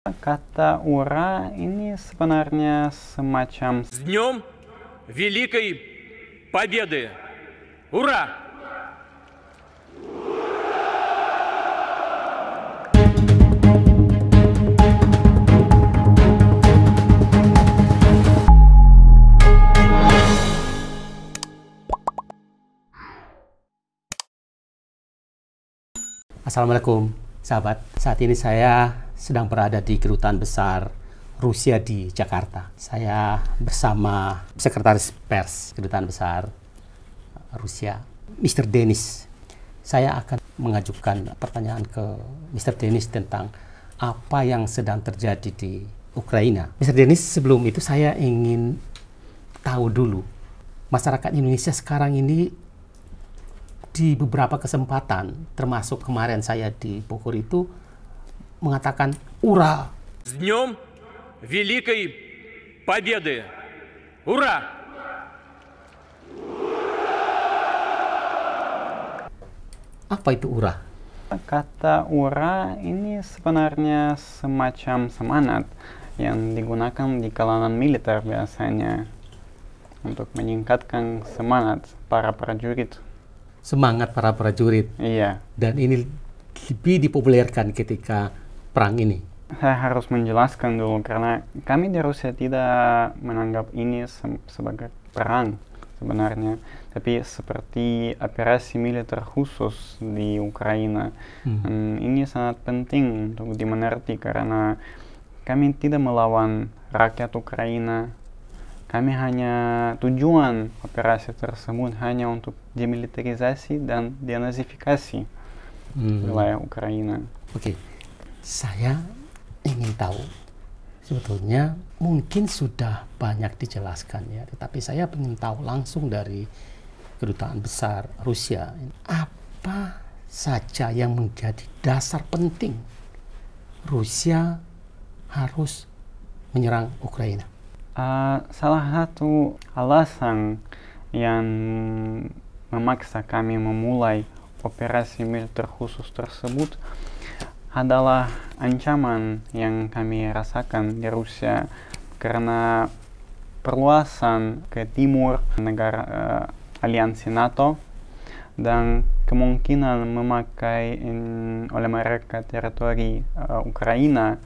Kata ura ini sebenarnya semacam С Днем Великой Победы! Ура! Assalamualaikum sahabat, saat ini saya sedang berada di Kedutaan Besar Rusia di Jakarta. Saya bersama Sekretaris Pers Kedutaan Besar Rusia, Mr. Denis. Saya akan mengajukan pertanyaan ke Mr. Denis tentang apa yang sedang terjadi di Ukraina. Mr. Denis, sebelum itu saya ingin tahu dulu, masyarakat Indonesia sekarang ini di beberapa kesempatan, termasuk kemarin saya di Bogor itu, mengatakan "Ura!" С Днем Великой Победы! Ура! Apa itu "ura"? kata ura ini sebenarnya semacam semangat yang digunakan di kalangan militer biasanya untuk meningkatkan semangat para prajurit. Semangat para prajurit. Iya, Dan ini lebih dipopulerkan ketika perang ini. saya harus menjelaskan dulu karena kami di Rusia tidak menganggap ini sebagai perang sebenarnya, tapi seperti operasi militer khusus di Ukraina. Ini sangat penting untuk dimengerti karena kami tidak melawan rakyat Ukraina. Kami hanya tujuan operasi tersebut hanya untuk demilitarisasi dan denazifikasi wilayah Ukraina. Oke, saya ingin tahu, sebetulnya mungkin sudah banyak dijelaskan ya, tetapi saya ingin tahu langsung dari Kedutaan Besar Rusia, apa saja yang menjadi dasar penting Rusia harus menyerang Ukraina? Salah satu alasan yang memaksa kami memulai operasi militer khusus tersebut adalah ancaman yang kami rasakan di Rusia karena perluasan ke timur negara aliansi NATO dan kemungkinan memakai oleh mereka teritori Ukraina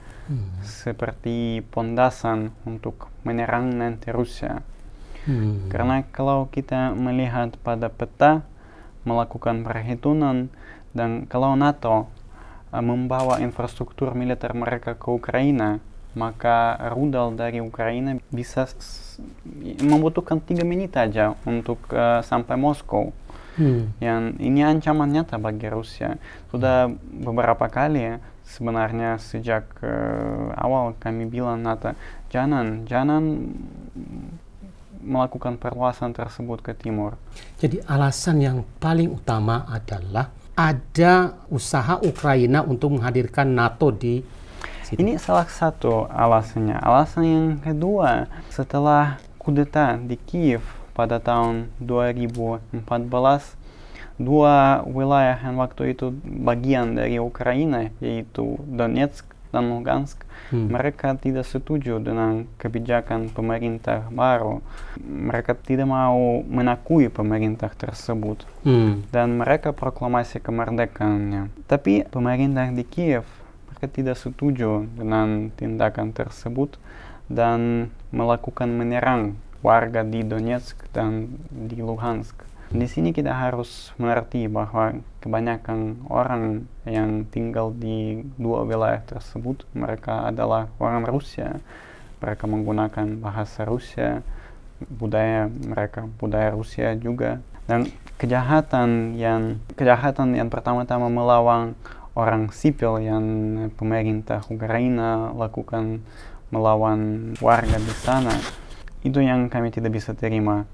seperti pondasan untuk menyerang nanti Rusia. Karena kalau kita melihat pada peta, melakukan perhitungan, dan kalau NATO membawa infrastruktur militer mereka ke Ukraina, maka rudal dari Ukraina bisa membutuhkan 3 menit aja untuk sampai Moskow. Yang ini ancaman nyata bagi Rusia. Sudah beberapa kali sebenarnya sejak awal kami bilang NATO, jangan melakukan perluasan tersebut ke timur. Jadi alasan yang paling utama adalah ada usaha Ukraina untuk menghadirkan NATO di situ. Ini salah satu alasannya. Alasan yang kedua, setelah kudeta di Kiev pada tahun 2014, dua wilayah yang waktu itu bagian dari Ukraina, yaitu Donetsk dan Lugansk, mereka tidak setuju dengan kebijakan pemerintah baru. Mereka tidak mau mengakui pemerintah tersebut, dan mereka proklamasi kemerdekaannya. Tapi pemerintah di Kiev, mereka tidak setuju dengan tindakan tersebut dan melakukan menyerang warga di Donetsk dan di Luhansk. Di sini kita harus mengerti bahwa kebanyakan orang yang tinggal di dua wilayah tersebut, mereka adalah orang Rusia. Mereka menggunakan bahasa Rusia, budaya mereka, budaya Rusia juga. Dan kejahatan yang pertama-tama melawan orang sipil yang pemerintah Ukraina lakukan melawan warga di sana, itu yang kami tidak bisa terima,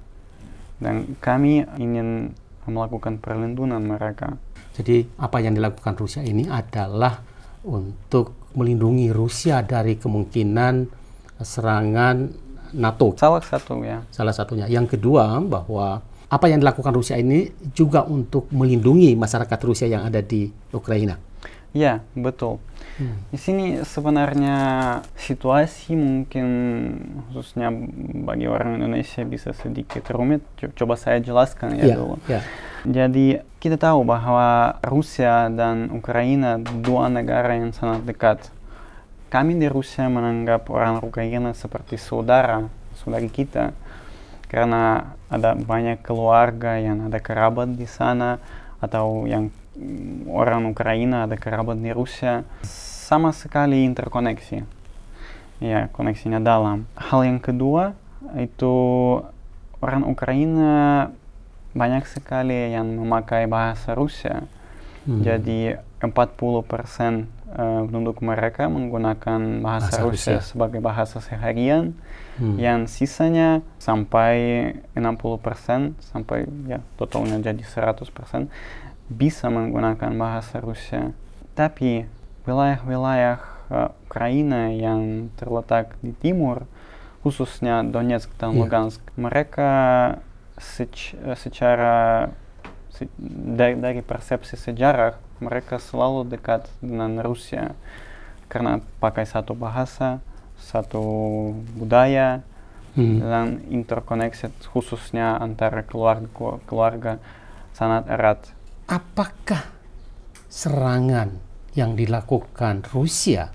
dan kami ingin melakukan perlindungan mereka. Jadi apa yang dilakukan Rusia ini adalah untuk melindungi Rusia dari kemungkinan serangan NATO. Salah satu ya. Salah satunya. Yang kedua, bahwa apa yang dilakukan Rusia ini juga untuk melindungi masyarakat Rusia yang ada di Ukraina. Ya, betul. Di sini sebenarnya situasi mungkin khususnya bagi orang Indonesia bisa sedikit rumit. Coba saya jelaskan ya dulu. Jadi kita tahu bahwa Rusia dan Ukraina dua negara yang sangat dekat. Kami di Rusia menganggap orang Ukraina seperti saudari kita. Karena ada banyak keluarga yang ada kerabat di sana, atau yang orang Ukraina ada kerabat di Rusia, sama sekali interkoneksi. Ya, koneksinya dalam. Hal yang kedua, itu orang Ukraina banyak sekali yang memakai bahasa Rusia. Jadi 40% penduduk mereka menggunakan bahasa Rusia sebagai bahasa seharian. Yang sisanya sampai 60%, sampai ya totalnya jadi 100%, bisa menggunakan bahasa Rusia. Tapi wilayah-wilayah Ukraina yang terletak di timur, khususnya Donetsk dan Lugansk, mereka dari persepsi sejarah, mereka selalu dekat dengan Rusia karena pakai satu bahasa, satu budaya, dan interkoneksi khususnya antara keluarga sangat erat. Apakah serangan yang dilakukan Rusia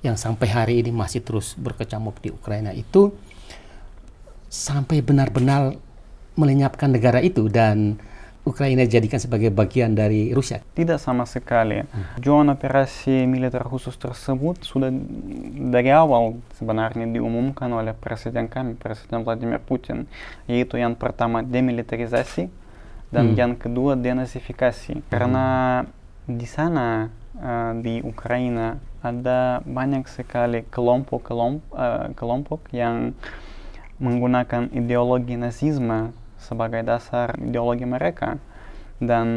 yang sampai hari ini masih terus berkecamuk di Ukraina itu sampai benar-benar melenyapkan negara itu dan Ukraina jadikan sebagai bagian dari Rusia? Tidak sama sekali. Tujuan operasi militer khusus tersebut sudah dari awal sebenarnya diumumkan oleh Presiden Vladimir Putin, yaitu yang pertama demilitarisasi dan yang kedua denazifikasi. Karena di sana di Ukraina ada banyak sekali kelompok yang menggunakan ideologi nazisme sebagai dasar ideologi mereka. Dan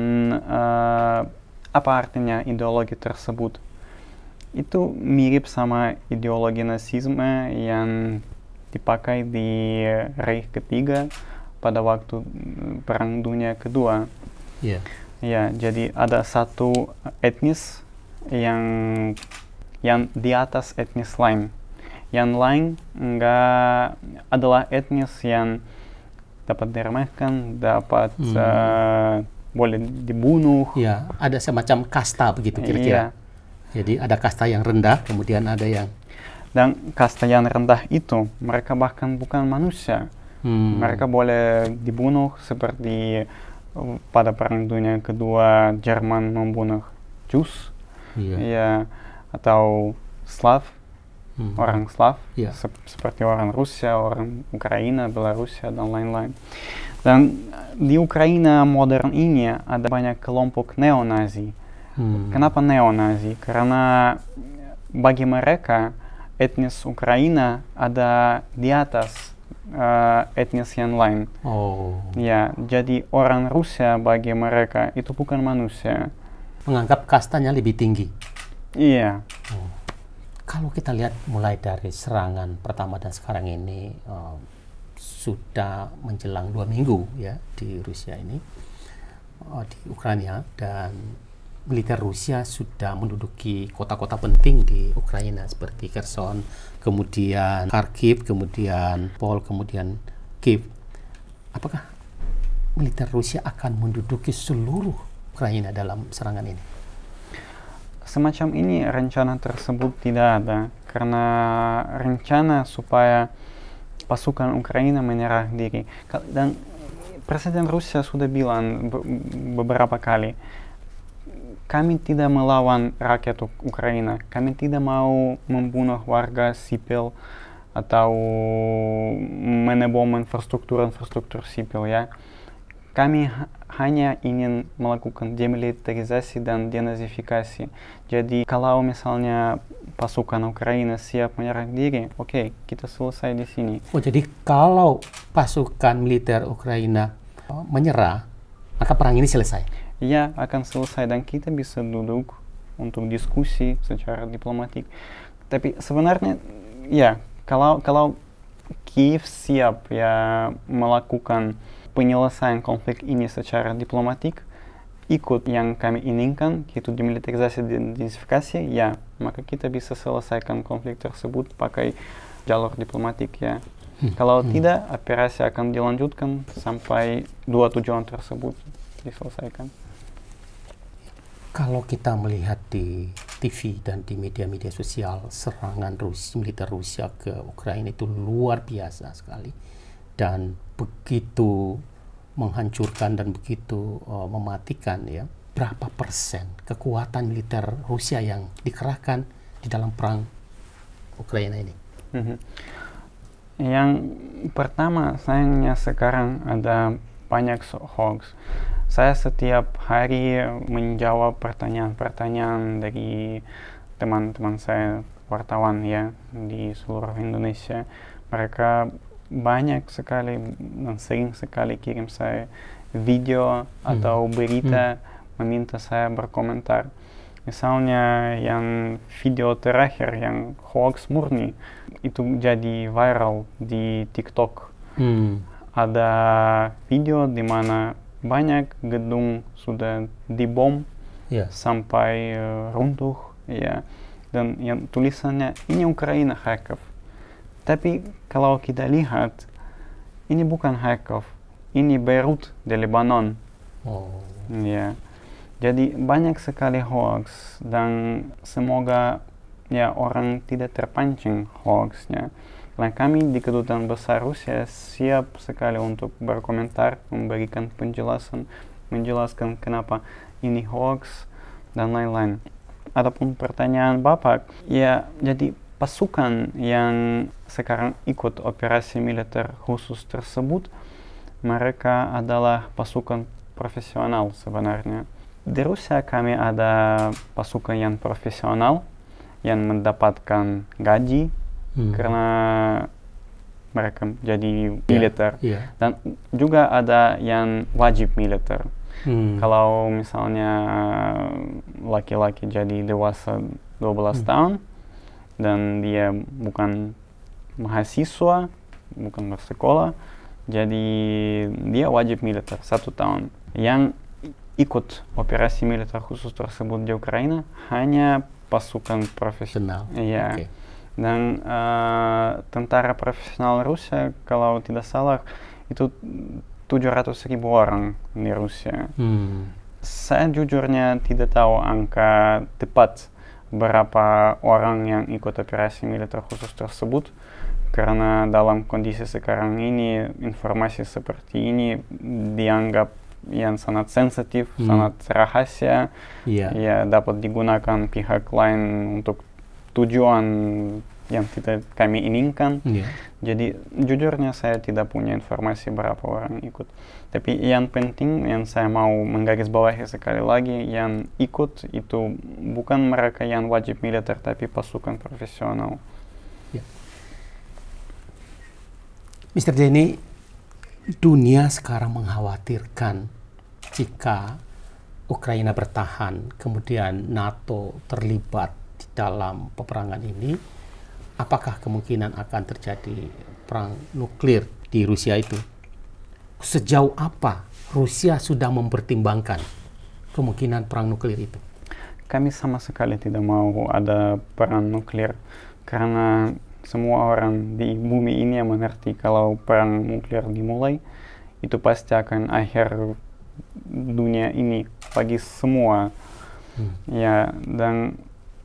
apa artinya ideologi tersebut? Itu mirip sama ideologi nazisme yang dipakai di Reich ketiga pada waktu Perang Dunia Kedua. Ya, jadi ada satu etnis yang di atas etnis lain. Yang lain adalah etnis yang dapat diremehkan, dapat boleh dibunuh. Ya, ada semacam kasta begitu kira-kira. Jadi ada kasta yang rendah, kemudian ada yang... Dan kasta yang rendah itu, mereka bahkan bukan manusia. Mereka boleh dibunuh seperti pada Perang Dunia Kedua Jerman membunuh Jus, ya, atau Slav. Orang Slav, seperti orang Rusia, orang Ukraina, Belarusia, dan lain-lain. Dan di Ukraina modern ini ada banyak kelompok neonazi. Kenapa neonazi? Karena bagi mereka etnis Ukraina ada di atas etnis yang lain. Ya, jadi orang Rusia bagi mereka itu bukan manusia. Menganggap kastanya lebih tinggi. Iya. Kalau kita lihat mulai dari serangan pertama dan sekarang ini sudah menjelang 2 minggu ya di Rusia ini, di Ukraina, dan militer Rusia sudah menduduki kota-kota penting di Ukraina seperti Kherson, kemudian Kharkiv, kemudian Pol, kemudian Kiev. Apakah militer Rusia akan menduduki seluruh Ukraina dalam serangan ini? Semacam ini rencana tersebut tidak ada, karena rencana supaya pasukan Ukraina menyerah diri. Dan Presiden Rusia sudah bilang beberapa kali, kami tidak melawan rakyat Ukraina, kami tidak mau membunuh warga sipil atau menebom infrastruktur sipil, ya. Kami hanya ingin melakukan demilitarisasi dan denazifikasi. Jadi kalau misalnya pasukan Ukraina siap menyerah diri, oke, kita selesai di sini. Jadi kalau pasukan militer Ukraina menyerah, maka perang ini selesai? Ya, akan selesai dan kita bisa duduk untuk diskusi secara diplomatik. Tapi sebenarnya, ya, kalau Kiev siap ya melakukan penyelesaian konflik ini secara diplomatik, ikut yang kami inginkan, yaitu demilitarisasi dan denazifikasi, ya, maka kita bisa selesaikan konflik tersebut pakai jalur diplomatik, ya. Kalau tidak, operasi akan dilanjutkan sampai dua tujuan tersebut diselesaikan. Kalau kita melihat di TV dan di media-media sosial, serangan militer Rusia ke Ukraina itu luar biasa sekali dan begitu menghancurkan dan begitu mematikan, ya. Berapa persen kekuatan militer Rusia yang dikerahkan di dalam perang Ukraina ini? Yang pertama, sayangnya sekarang ada banyak hoax. Saya setiap hari menjawab pertanyaan-pertanyaan dari teman-teman saya, wartawan, ya, di seluruh Indonesia. Mereka banyak sekali dan sering sekali kirim saya video atau berita meminta saya berkomentar. Misalnya yang video terakhir yang hoax murni itu jadi viral di TikTok. Ada video di mana banyak gedung sudah dibom sampai runtuh, ya. Dan yang tulisannya ini Ukraina, Kharkov. Tapi kalau kita lihat, ini bukan Kharkov, ini Beirut di Lebanon. Ya. Jadi banyak sekali hoax dan semoga, ya, orang tidak terpancing hoaxnya. Dan kami di Kedutaan Besar Rusia siap sekali untuk berkomentar, memberikan penjelasan, menjelaskan kenapa ini hoax dan lain-lain. Adapun pertanyaan Bapak, ya, jadi pasukan yang sekarang ikut operasi militer khusus tersebut, mereka adalah pasukan profesional sebenarnya. Di Rusia kami ada pasukan yang profesional yang mendapatkan gaji karena mereka jadi militer, dan juga ada yang wajib militer. Kalau misalnya laki-laki jadi dewasa 12 tahun dan dia bukan mahasiswa, bukan bersekolah, jadi dia wajib militer 1 tahun. Yang ikut operasi militer khusus tersebut di Ukraina hanya pasukan profesional. Ya. Dan tentara profesional Rusia, kalau tidak salah, itu 700.000 orang di Rusia. Saya jujurnya tidak tahu angka tepat berapa orang yang ikut operasi militer khusus tersebut, karena dalam kondisi sekarang ini informasi seperti ini dianggap yang sangat sensitif, sangat rahasia, ya, dapat digunakan pihak lain untuk tujuan yang tidak kami inginkan. Jadi jujurnya saya tidak punya informasi berapa orang ikut. Tapi yang penting yang saya mau menggarisbawahi sekali lagi, yang ikut itu bukan mereka yang wajib militer, tapi pasukan profesional. Mr. Denny, dunia sekarang mengkhawatirkan jika Ukraina bertahan, kemudian NATO terlibat di dalam peperangan ini, apakah kemungkinan akan terjadi perang nuklir di Rusia itu? Sejauh apa Rusia sudah mempertimbangkan kemungkinan perang nuklir itu? Kami sama sekali tidak mau ada perang nuklir, karena semua orang di bumi ini yang mengerti kalau perang nuklir dimulai, itu pasti akan akhir dunia ini bagi semua. Ya, dan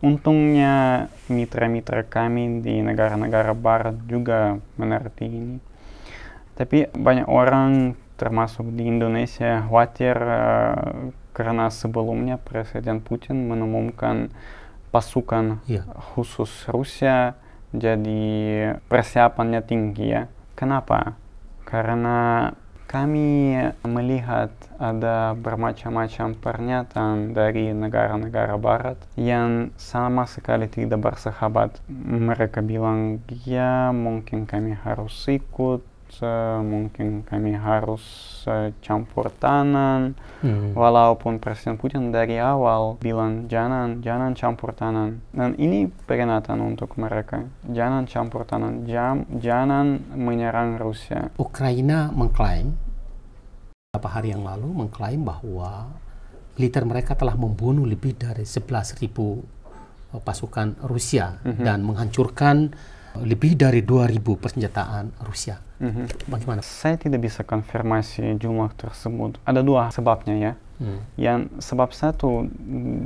untungnya mitra-mitra kami di negara-negara barat juga mengerti ini. Tapi banyak orang, termasuk di Indonesia, khawatir karena sebelumnya Presiden Putin mengumumkan pasukan khusus Rusia, jadi persiapannya tinggi, ya. Kenapa? Karena kami melihat ada bermacam-macam pernyataan dari negara-negara barat yang sama sekali tidak bersahabat. Mereka bilang, ya, mungkin kami harus ikut, mungkin kami harus campur tangan, walaupun Presiden Putin dari awal bilang jangan campur tangan. Dan ini peringatan untuk mereka, jangan campur tangan, jangan menyerang Rusia. Ukraina mengklaim beberapa hari yang lalu bahwa militer mereka telah membunuh lebih dari 11.000 pasukan Rusia dan menghancurkan lebih dari 2.000 persenjataan Rusia. Bagaimana? Saya tidak bisa konfirmasi jumlah tersebut. Ada dua sebabnya ya. Yang sebab satu,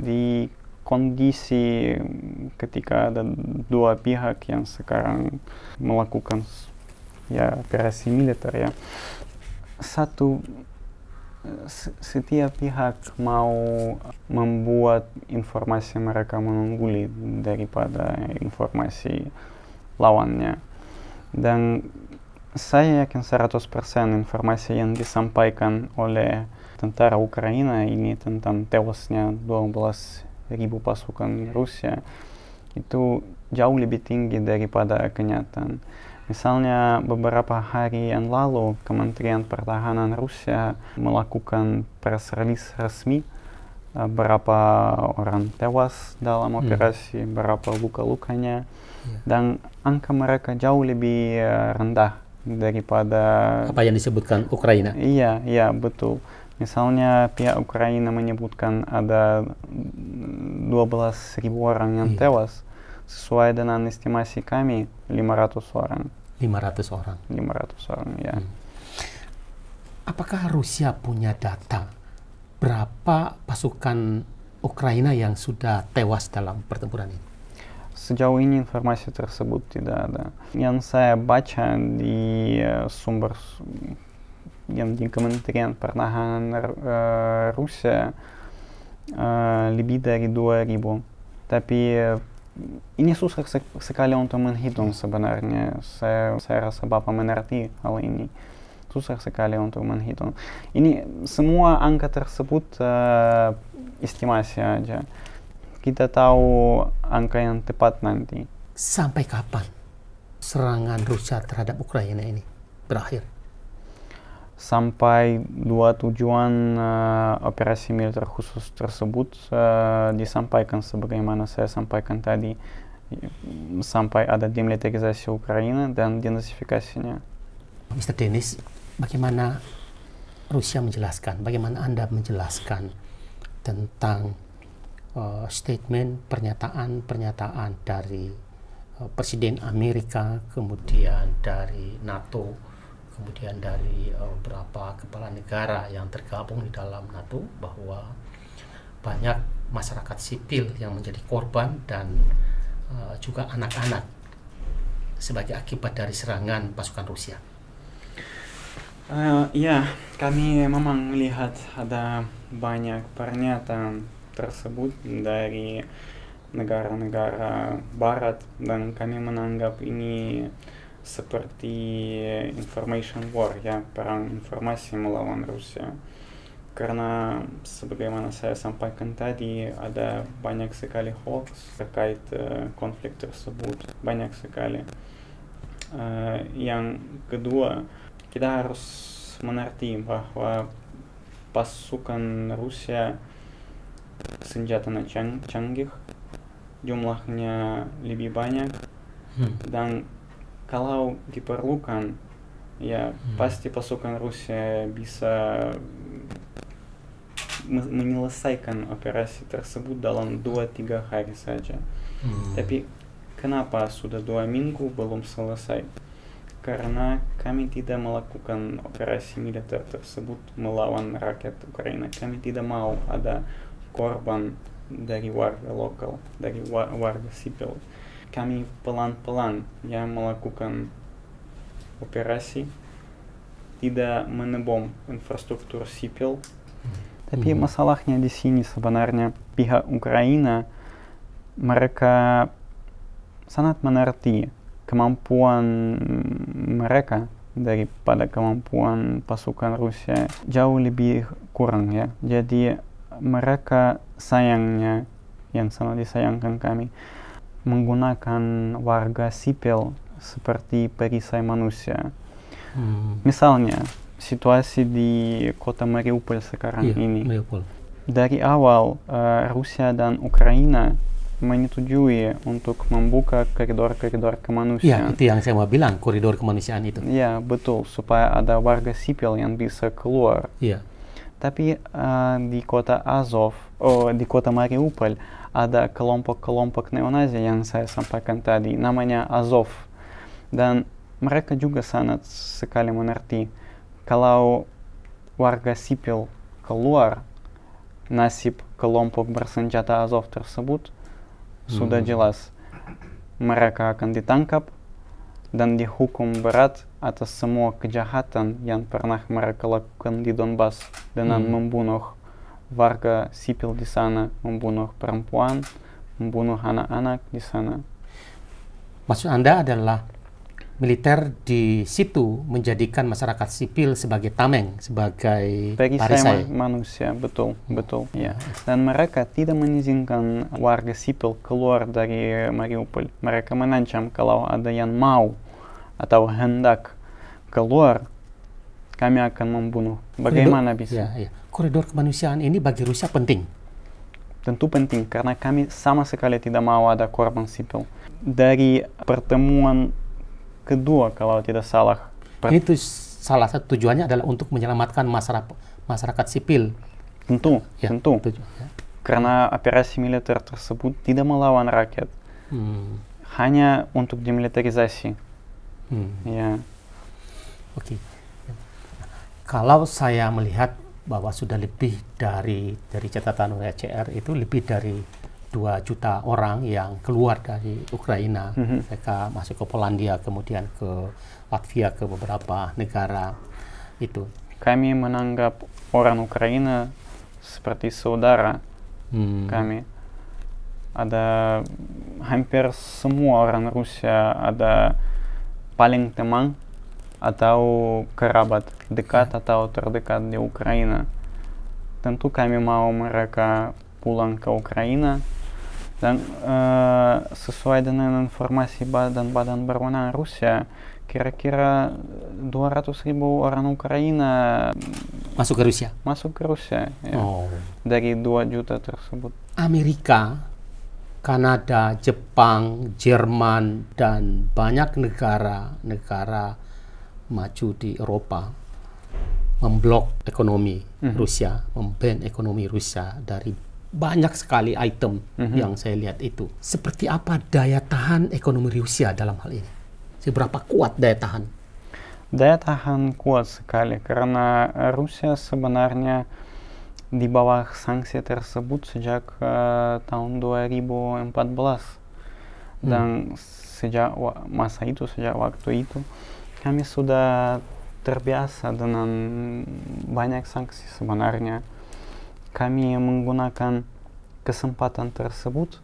di kondisi ketika ada dua pihak yang sekarang melakukan ya operasi militer ya. Satu, setiap pihak mau membuat informasi mereka mengungguli daripada informasi lawannya. Dan saya yakin 100% informasi yang disampaikan oleh tentara Ukraina ini tentang tewasnya 12.000 pasukan Rusia itu jauh lebih tinggi daripada kenyataan. Misalnya beberapa hari yang lalu Kementerian Pertahanan Rusia melakukan press release resmi berapa orang tewas dalam operasi, berapa luka-lukanya, dan angka mereka jauh lebih rendah daripada apa yang disebutkan Ukraina. Iya, betul. Misalnya pihak Ukraina menyebutkan ada 12.000 orang yang tewas. Sesuai dengan estimasi kami 500 orang. 500 orang. 500 orang, ya. Apakah Rusia punya data berapa pasukan Ukraina yang sudah tewas dalam pertempuran ini? Sejauh ini informasi tersebut tidak ada. Yang saya baca di sumber yang di Kementerian Pertahanan Rusia lebih dari 2.000. Tapi ini susah sekali untuk menghitung sebenarnya. Saya rasa Bapak mengerti hal ini. Susah sekali untuk menghitung. Ini semua angka tersebut estimasi aja. Kita tahu angka yang tepat nanti. Sampai kapan serangan Rusia terhadap Ukraina ini berakhir? Sampai dua tujuan operasi militer khusus tersebut disampaikan sebagaimana saya sampaikan tadi, sampai ada demilitarisasi Ukraina dan denazifikasinya. Mr. Denis, bagaimana Rusia menjelaskan, bagaimana Anda menjelaskan tentang statement, pernyataan dari Presiden Amerika, kemudian dari NATO, kemudian dari beberapa kepala negara yang tergabung di dalam NATO, bahwa banyak masyarakat sipil yang menjadi korban dan juga anak-anak sebagai akibat dari serangan pasukan Rusia. Ya, kami memang melihat ada banyak pernyataan tersebut dari negara-negara Barat, dan kami menganggap ini seperti information war, ya, perang informasi melawan Rusia. Karena sebagaimana saya sampaikan tadi, ada banyak sekali hoax terkait konflik tersebut, banyak sekali. Yang kedua, kita harus mengerti bahwa pasukan Rusia senjatanya canggih, jumlahnya lebih banyak, dan kalau diperlukan, ya pasti pasukan Rusia bisa menyelesaikan operasi tersebut dalam 2-3 hari saja. Tapi kenapa sudah 2 minggu belum selesai? Karena kami tidak melakukan operasi militer tersebut melawan rakyat Ukraina. Kami tidak mau ada korban dari warga lokal, dari warga sipil. Kami pelan-pelan yang melakukan operasi, tidak menebom infrastruktur sipil. Tapi masalahnya di sini sebenarnya pihak Ukraina, mereka sangat mengerti kemampuan mereka daripada kemampuan pasukan Rusia, jauh lebih kurang, ya. Jadi mereka sayangnya, yang sangat disayangkan kami, menggunakan warga sipil seperti perisai manusia. Misalnya situasi di kota Mariupol sekarang ini. Mariupol. Dari awal Rusia dan Ukraina menyetujui untuk membuka koridor-koridor kemanusiaan. Ya, itu yang saya mau bilang, koridor kemanusiaan itu. Ya, betul, supaya ada warga sipil yang bisa keluar. Iya. Tapi di kota Azov, di kota Mariupol, ada kelompok-kelompok neonazi yang saya sampaikan tadi, namanya Azov. Dan mereka juga sangat sekali mengerti kalau warga sipil keluar, nasib kelompok bersenjata Azov tersebut sudah jelas. Mereka akan ditangkap dan dihukum berat atas semua kejahatan yang pernah mereka lakukan di Donbas dengan membunuh warga sipil di sana, membunuh perempuan, membunuh anak-anak di sana. Maksud Anda adalah militer di situ menjadikan masyarakat sipil sebagai tameng, sebagai Bagi perisai. saya manusia, betul. Ya. Dan mereka tidak mengizinkan warga sipil keluar dari Mariupol. Mereka mengancam kalau ada yang mau atau hendak keluar, kami akan membunuh. Bagaimana bisa? Ya. Koridor kemanusiaan ini bagi Rusia penting. Tentu penting, karena kami sama sekali tidak mau ada korban sipil. Dari pertemuan kedua, kalau tidak salah. Ini tuh salah satu tujuannya adalah untuk menyelamatkan masyarakat sipil. Tentu. Ya. Karena operasi militer tersebut tidak melawan rakyat. Hanya untuk demilitarisasi. Ya. Oke. Kalau saya melihat bahwa sudah lebih dari catatan UNHCR itu lebih dari 2 juta orang yang keluar dari Ukraina. Mereka masuk ke Polandia, kemudian ke Latvia, ke beberapa negara itu. Kami menganggap orang Ukraina seperti saudara kami. Ada hampir semua orang Rusia ada paling teman atau kerabat dekat atau terdekat di Ukraina. Tentu kami mau mereka pulang ke Ukraina dan sesuai dengan informasi badan berwenang Rusia, kira-kira 200.000 orang Ukraina masuk ke Rusia. Ya. Dari 2 juta tersebut. Amerika, Kanada, Jepang, Jerman, dan banyak negara maju di Eropa memblok ekonomi Rusia, memban ekonomi Rusia dari banyak sekali item yang saya lihat itu. Seperti apa daya tahan ekonomi Rusia dalam hal ini? Seberapa kuat daya tahan? Daya tahan kuat sekali karena Rusia sebenarnya di bawah sanksi tersebut sejak tahun 2014 dan sejak waktu itu kami sudah terbiasa dengan banyak sanksi sebenarnya. Kami menggunakan kesempatan tersebut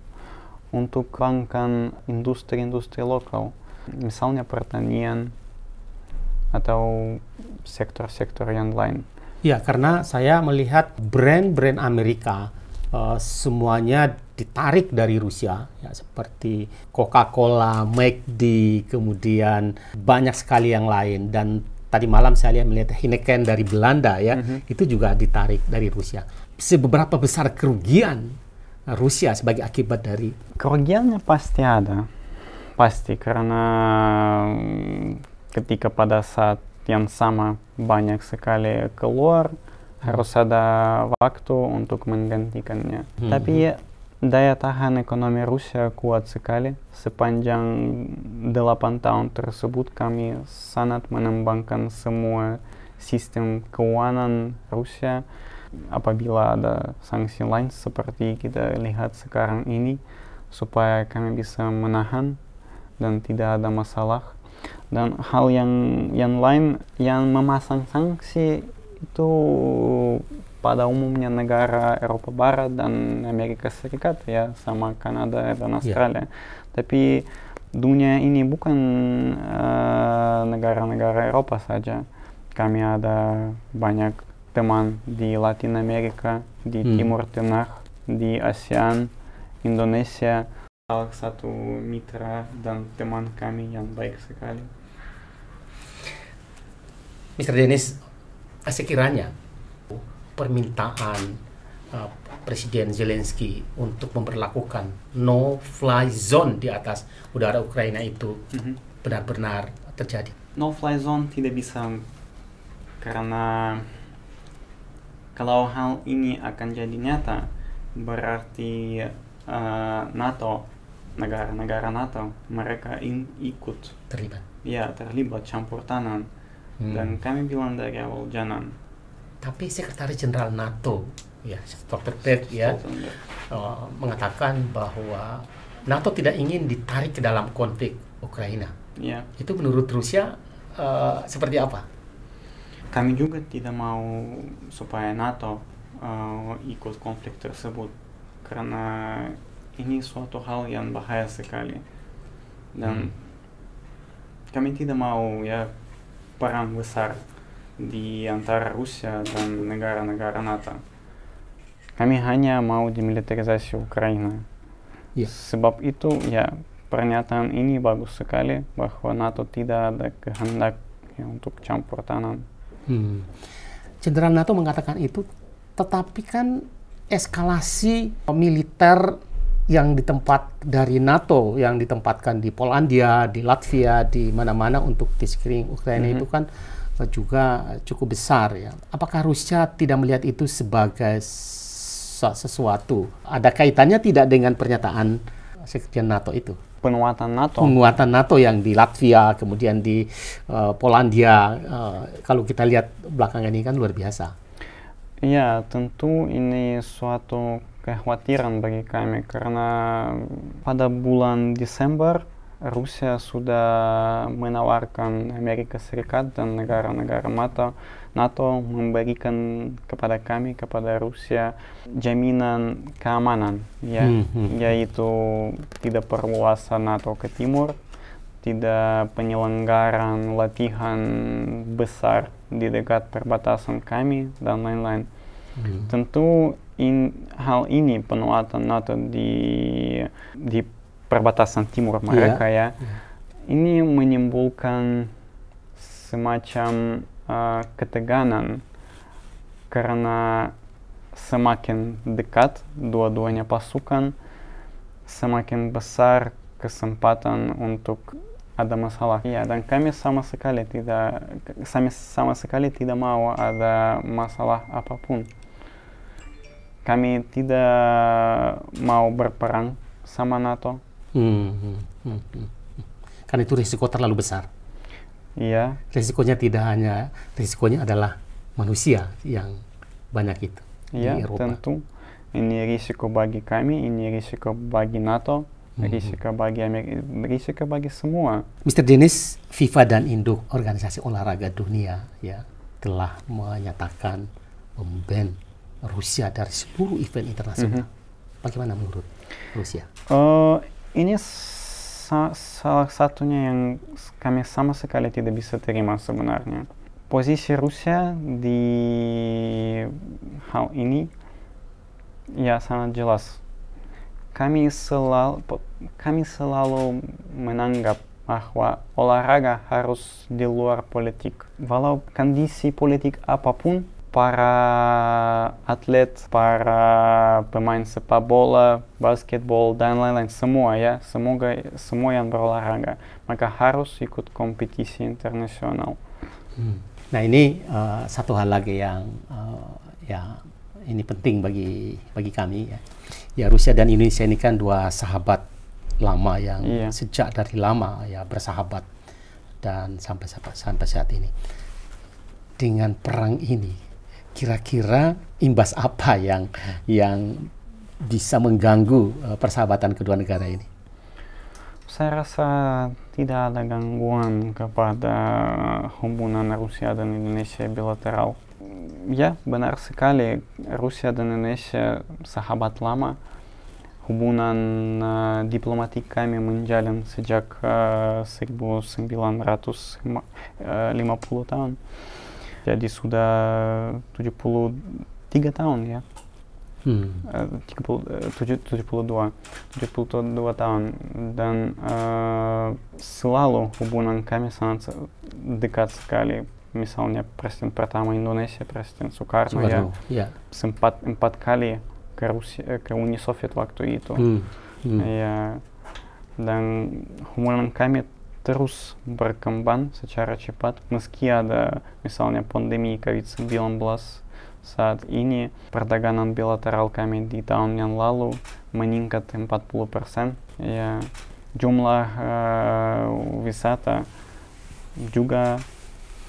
untuk mengembangkan industri-industri lokal, misalnya pertanian atau sektor-sektor yang lain. Ya, karena saya melihat brand-brand Amerika semuanya ditarik dari Rusia, ya, seperti Coca-Cola, McD, kemudian banyak sekali yang lain. Dan tadi malam saya melihat Heineken dari Belanda, ya, itu juga ditarik dari Rusia. Seberapa besar kerugian Rusia sebagai akibat dari? Kerugiannya pasti ada, pasti karena ketika pada saat yang sama banyak sekali keluar, harus ada waktu untuk menggantikannya. Tapi daya tahan ekonomi Rusia kuat sekali. Sepanjang 8 tahun tersebut kami sangat mengembangkan semua sistem keuangan Rusia. Apabila ada sanksi lain seperti kita lihat sekarang ini, supaya kami bisa menahan dan tidak ada masalah. Dan hal yang lain yang memasang sanksi itu pada umumnya negara Eropa Barat dan Amerika Serikat, ya, sama Kanada dan Australia. Tapi dunia ini bukan negara-negara Eropa saja. Kami ada banyak teman di Latin Amerika, di Timur Tengah, di ASEAN, Indonesia. Salah satu mitra dan teman kami yang baik sekali. Mr. Denis, sekiranya permintaan Presiden Zelensky untuk memperlakukan no-fly zone di atas udara Ukraina itu benar-benar terjadi. No-fly zone tidak bisa, karena Kalau hal ini akan jadi nyata, berarti NATO, negara-negara NATO, mereka ikut terlibat campur tangan. Dan kami bilang dari awal jangan. Tapi Sekretaris Jenderal NATO, ya, Stoltenberg ya, mengatakan bahwa NATO tidak ingin ditarik ke dalam konflik Ukraina. Ya. Itu menurut Rusia seperti apa? Kami juga tidak mau supaya NATO ikut konflik tersebut, karena ini suatu hal yang bahaya sekali. Dan kami tidak mau ya perang besar di antara Rusia dan negara-negara NATO. Kami hanya mau demilitarisasi Ukraina. Sebab itu ya pernyataan ini bagus sekali bahwa NATO tidak ada kehendak untuk campur tangan. Jenderal NATO mengatakan itu, tetapi kan eskalasi militer yang dari NATO yang ditempatkan di Polandia, di Latvia, di mana-mana untuk di sekeliling Ukraina itu kan juga cukup besar ya. Apakah Rusia tidak melihat itu sebagai sesuatu? Ada kaitannya tidak dengan pernyataan Sekjen NATO itu? Penguatan NATO yang di Latvia, kemudian di Polandia, kalau kita lihat belakangan ini kan luar biasa. Ya, tentu ini suatu kekhawatiran bagi kami, karena pada bulan Desember Rusia sudah menawarkan Amerika Serikat dan negara-negara NATO memberikan kepada kami, kepada Rusia, jaminan keamanan, ya, yaitu tidak perluasan NATO ke timur, tidak penyelenggaraan latihan besar di dekat perbatasan kami, dan lain-lain. Tentu hal ini, penguatan NATO di perbatasan timur mereka ini menimbulkan semacam ketegangan, karena semakin dekat dua-duanya pasukan, semakin besar kesempatan untuk ada masalah. Ya, dan kami sama sekali tidak mau ada masalah apapun. Kami tidak mau berperang sama NATO. Karena itu risiko terlalu besar. Iya. Risikonya adalah manusia yang banyak itu di Eropa. Tentu. Ini risiko bagi kami, ini risiko bagi NATO, risiko bagi Amerika, risiko bagi semua. Mr. Denis, FIFA dan Induk, Organisasi Olahraga Dunia, ya, telah menyatakan memban Rusia dari seluruh event internasional. Bagaimana menurut Rusia? Ini salah satunya yang kami sama sekali tidak bisa terima sebenarnya. Posisi Rusia di hal ini ya sangat jelas. Kami selalu menganggap bahwa olahraga harus di luar politik. Walau kondisi politik apapun, para atlet, para pemain sepak bola, basketball, dan lain-lain, semua yang berolahraga, maka harus ikut kompetisi internasional. Nah, ini satu hal lagi yang ini penting bagi kami ya. Ya, Rusia dan Indonesia ini kan dua sahabat lama yang sejak dari lama ya bersahabat dan sampai saat ini. Dengan perang ini, kira-kira imbas apa yang bisa mengganggu persahabatan kedua negara ini? Saya rasa tidak ada gangguan kepada hubungan Rusia dan Indonesia bilateral. Ya, benar sekali, Rusia dan Indonesia sahabat lama. Hubungan diplomatik kami menjalin sejak 1950 tahun. Jadi sudah 73 tahun ya. 72 tahun. Dan selalu hubungan kami sangat dekat sekali. Misalnya Presiden pertama Indonesia, Presiden Soekarno ya. Sempat 4 kali ke Uni Soviet waktu itu. Ya. Dan hubungan kami terus berkembang secara cepat, meski ada misalnya pandemi COVID-19 saat ini perdagangan bilateral kami di tahun yang lalu meningkat 40%. Ya, jumlah wisata juga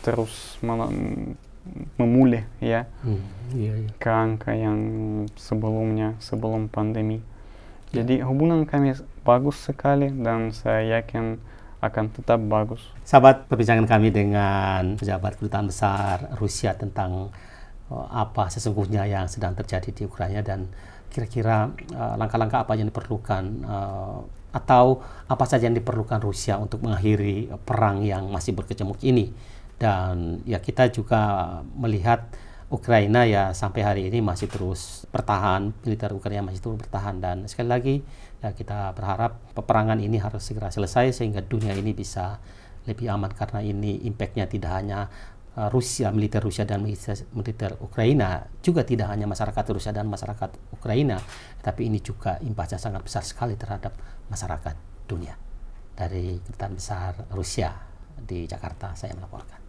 terus memulih ya ke angka yang sebelumnya, sebelum pandemi. Jadi hubungan kami bagus sekali dan saya yakin akan tetap bagus. Sahabat, perbincangan kami dengan pejabat kedutaan besar Rusia tentang apa sesungguhnya yang sedang terjadi di Ukraina dan kira-kira langkah-langkah apa yang diperlukan atau apa saja yang diperlukan Rusia untuk mengakhiri perang yang masih berkecamuk ini. Dan ya kita juga melihat Ukraina ya sampai hari ini masih terus bertahan, militer Ukraina masih terus bertahan, dan sekali lagi ya kita berharap peperangan ini harus segera selesai sehingga dunia ini bisa lebih aman, karena ini impactnya tidak hanya Rusia, militer Rusia dan militer Ukraina, juga tidak hanya masyarakat Rusia dan masyarakat Ukraina, tapi ini juga impactnya sangat besar sekali terhadap masyarakat dunia. Dari Kedutaan Besar Rusia di Jakarta, saya melaporkan.